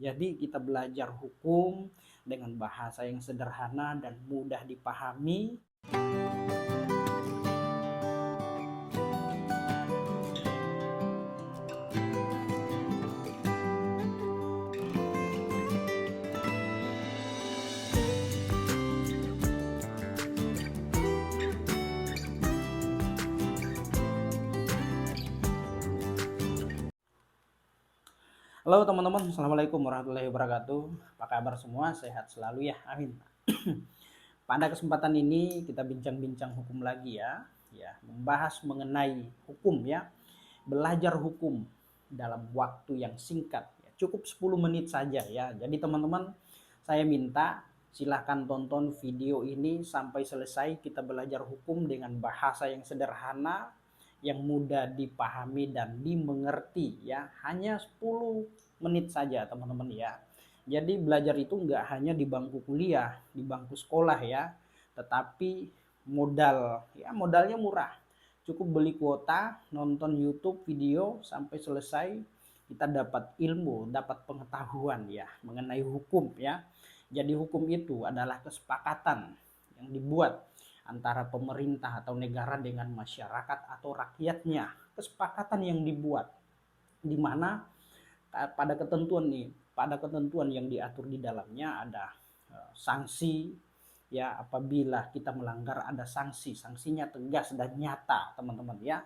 Jadi kita belajar hukum dengan bahasa yang sederhana dan mudah dipahami. Halo teman-teman, Assalamualaikum warahmatullahi wabarakatuh. Apa kabar semua? Sehat selalu ya, amin. Pada kesempatan ini kita bincang-bincang hukum lagi ya. Membahas mengenai hukum ya. Belajar hukum dalam waktu yang singkat. Cukup 10 menit saja ya. Jadi teman-teman, saya minta silahkan tonton video ini sampai selesai. Kita belajar hukum dengan bahasa yang sederhana, yang mudah dipahami dan dimengerti ya. Hanya 10 menit saja teman-teman ya. Jadi belajar itu enggak hanya di bangku kuliah, di bangku sekolah ya, tetapi modalnya murah. Cukup beli kuota, nonton YouTube video sampai selesai, kita dapat ilmu, dapat pengetahuan ya mengenai hukum ya. Jadi hukum itu adalah kesepakatan yang dibuat antara pemerintah atau negara dengan masyarakat atau rakyatnya. Kesepakatan yang dibuat di mana pada ketentuan yang diatur di dalamnya ada sanksi ya, apabila kita melanggar ada sanksinya tegas dan nyata teman-teman ya.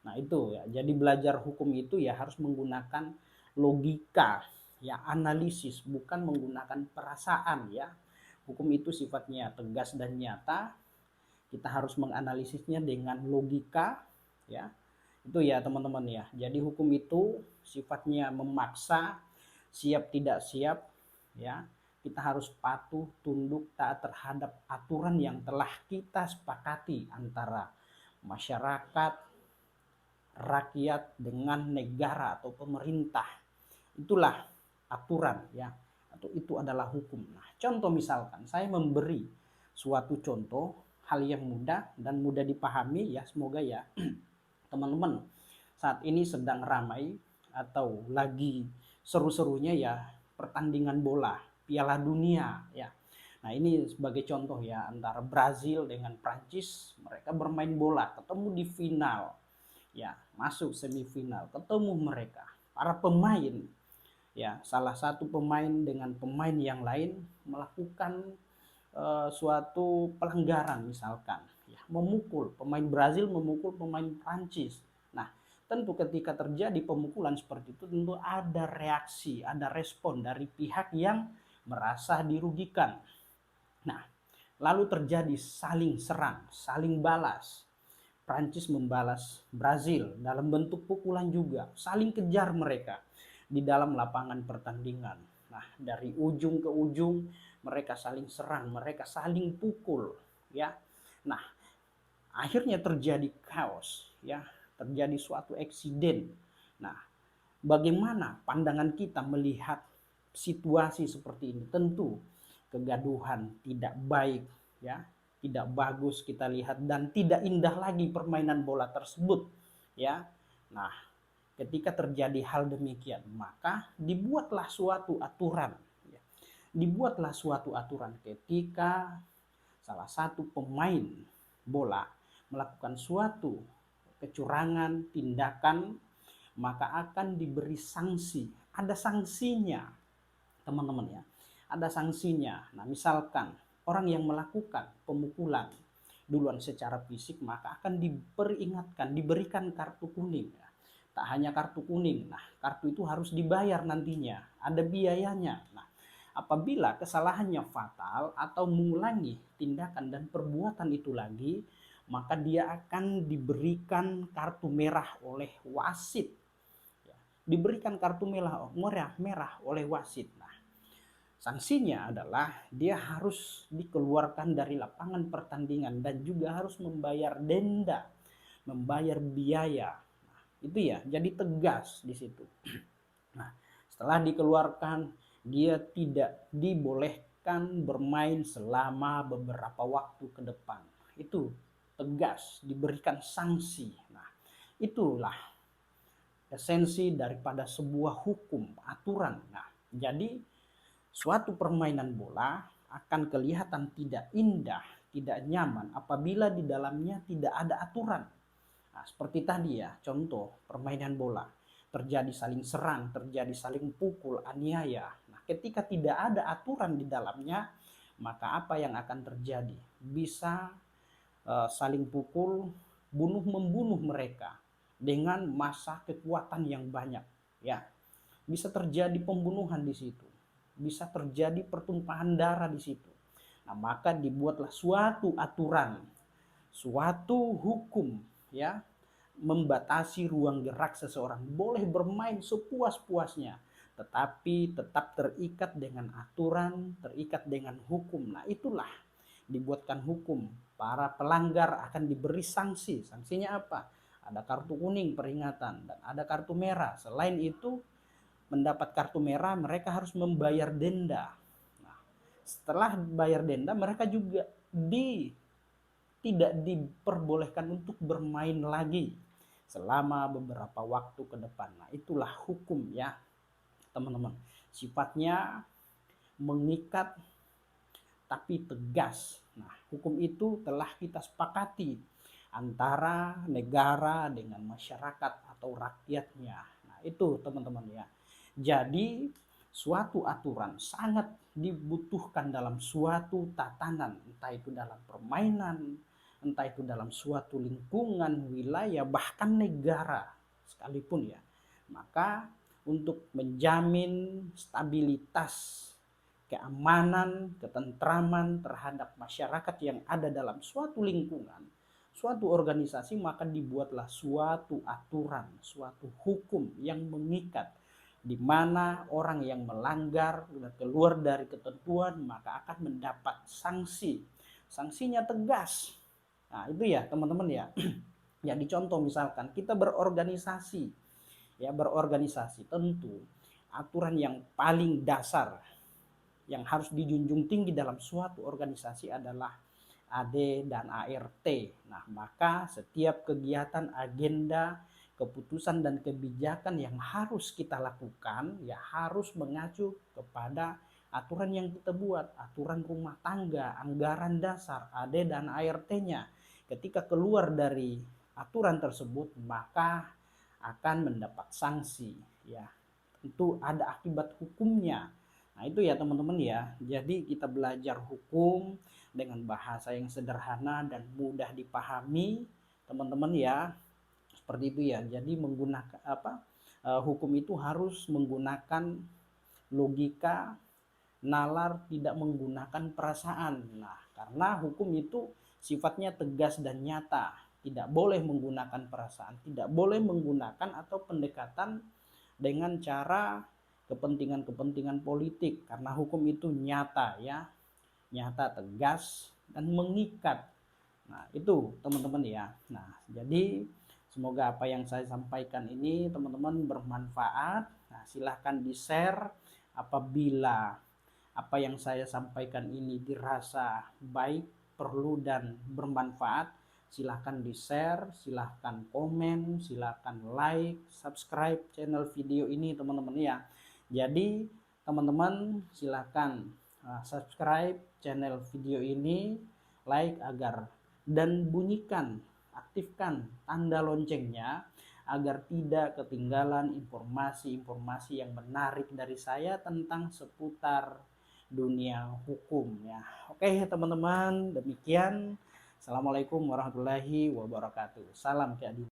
Nah itu ya, jadi belajar hukum itu ya harus menggunakan logika ya, analisis, bukan menggunakan perasaan ya. Hukum itu sifatnya tegas dan nyata, kita harus menganalisisnya dengan logika ya. Itu ya teman-teman ya. Jadi hukum itu sifatnya memaksa, siap tidak siap ya. Kita harus patuh, tunduk, taat terhadap aturan yang telah kita sepakati antara masyarakat, rakyat dengan negara atau pemerintah. Itulah aturan ya, atau itu adalah hukum. Nah, contoh misalkan saya memberi suatu contoh hal yang mudah dan mudah dipahami ya, semoga ya teman-teman saat ini sedang ramai atau lagi seru-serunya ya pertandingan bola Piala Dunia ya. Nah ini sebagai contoh ya, antara Brazil dengan Prancis, mereka bermain bola, ketemu di final ya, masuk semifinal, ketemu mereka para pemain ya, salah satu pemain dengan pemain yang lain melakukan suatu pelanggaran misalkan ya, memukul pemain Brazil, memukul pemain Prancis. Nah tentu ketika terjadi pemukulan seperti itu tentu ada reaksi, ada respon dari pihak yang merasa dirugikan. Nah lalu terjadi saling serang, saling balas. Prancis membalas Brazil dalam bentuk pukulan juga, saling kejar mereka di dalam lapangan pertandingan. Nah dari ujung ke ujung mereka saling serang, mereka saling pukul ya. Nah akhirnya terjadi chaos ya, terjadi suatu eksiden. Nah bagaimana pandangan kita melihat situasi seperti ini? Tentu kegaduhan, tidak baik ya, tidak bagus kita lihat, dan tidak indah lagi permainan bola tersebut ya. Nah ketika terjadi hal demikian, maka dibuatlah suatu aturan ya. Dibuatlah suatu aturan ketika salah satu pemain bola melakukan suatu kecurangan, tindakan, maka akan diberi sanksi. Ada sanksinya teman-teman ya, ada sanksinya. Nah misalkan orang yang melakukan pemukulan duluan secara fisik, maka akan diperingatkan, diberikan kartu kuning ya. Tak hanya kartu kuning, nah kartu itu harus dibayar nantinya, ada biayanya. Nah apabila kesalahannya fatal atau mengulangi tindakan dan perbuatan itu lagi, maka dia akan diberikan kartu merah oleh wasit. Diberikan kartu merah oleh wasit. Nah, sanksinya adalah dia harus dikeluarkan dari lapangan pertandingan dan juga harus membayar denda, membayar biaya. Nah, itu ya, jadi tegas di situ. Nah, setelah dikeluarkan, dia tidak dibolehkan bermain selama beberapa waktu ke depan. Itu tegas, diberikan sanksi. Nah, itulah esensi daripada sebuah hukum, aturan. Nah, Jadi suatu permainan bola akan kelihatan tidak indah, tidak nyaman apabila di dalamnya tidak ada aturan. Nah, seperti tadi ya, contoh permainan bola. Terjadi saling serang, terjadi saling pukul, aniaya. Nah, ketika tidak ada aturan di dalamnya, maka apa yang akan terjadi? Bisa saling pukul, bunuh membunuh mereka dengan massa kekuatan yang banyak, ya. Bisa terjadi pembunuhan di situ. Bisa terjadi pertumpahan darah di situ. Nah, maka dibuatlah suatu aturan, suatu hukum, ya, membatasi ruang gerak seseorang. Boleh bermain sepuas-puasnya, tetapi tetap terikat dengan aturan, terikat dengan hukum. Nah, itulah dibuatkan hukum. Para pelanggar akan diberi sanksi. Sanksinya apa? Ada kartu kuning peringatan dan ada kartu merah. Selain itu, mendapat kartu merah mereka harus membayar denda. Nah, setelah bayar denda mereka juga tidak diperbolehkan untuk bermain lagi selama beberapa waktu ke depan. Nah, itulah hukum ya, teman-teman. Sifatnya mengikat tapi tegas. Nah, hukum itu telah kita sepakati antara negara dengan masyarakat atau rakyatnya. Nah, itu teman-teman ya. Jadi, suatu aturan sangat dibutuhkan dalam suatu tatanan, entah itu dalam permainan, entah itu dalam suatu lingkungan, wilayah, bahkan negara sekalipun ya. Maka untuk menjamin stabilitas, keamanan, ketentraman terhadap masyarakat yang ada dalam suatu lingkungan, suatu organisasi, maka dibuatlah suatu aturan, suatu hukum yang mengikat, di mana orang yang melanggar dan keluar dari ketentuan maka akan mendapat sanksi. Sanksinya tegas. Nah, itu ya teman-teman ya. Jadi contoh misalkan kita berorganisasi, ya berorganisasi tentu aturan yang paling dasar yang harus dijunjung tinggi dalam suatu organisasi adalah AD dan ART. Nah, maka setiap kegiatan, agenda, keputusan dan kebijakan yang harus kita lakukan ya harus mengacu kepada aturan yang kita buat, aturan rumah tangga, anggaran dasar, AD dan ART-nya. Ketika keluar dari aturan tersebut, maka akan mendapat sanksi ya. Tentu ada akibat hukumnya. Nah, itu ya teman-teman ya. Jadi kita belajar hukum dengan bahasa yang sederhana dan mudah dipahami, teman-teman ya. Seperti itu ya. Jadi menggunakan hukum itu harus menggunakan logika, nalar, tidak menggunakan perasaan. Nah, karena hukum itu sifatnya tegas dan nyata. Tidak boleh menggunakan perasaan, tidak boleh menggunakan atau pendekatan dengan cara kepentingan-kepentingan politik, karena hukum itu nyata ya, nyata, tegas dan mengikat. Nah, itu teman-teman ya. Nah, jadi semoga apa yang saya sampaikan ini teman-teman bermanfaat. Nah, silahkan di-share apabila apa yang saya sampaikan ini dirasa baik, perlu dan bermanfaat. Silahkan di-share, silahkan komen, silahkan like, subscribe channel video ini teman-teman ya. Jadi teman-teman silahkan subscribe channel video ini, like agar dan bunyikan, aktifkan tanda loncengnya agar tidak ketinggalan informasi-informasi yang menarik dari saya tentang seputar dunia hukum ya. Oke teman-teman, demikian. Assalamualaikum warahmatullahi wabarakatuh. Salam keadilan.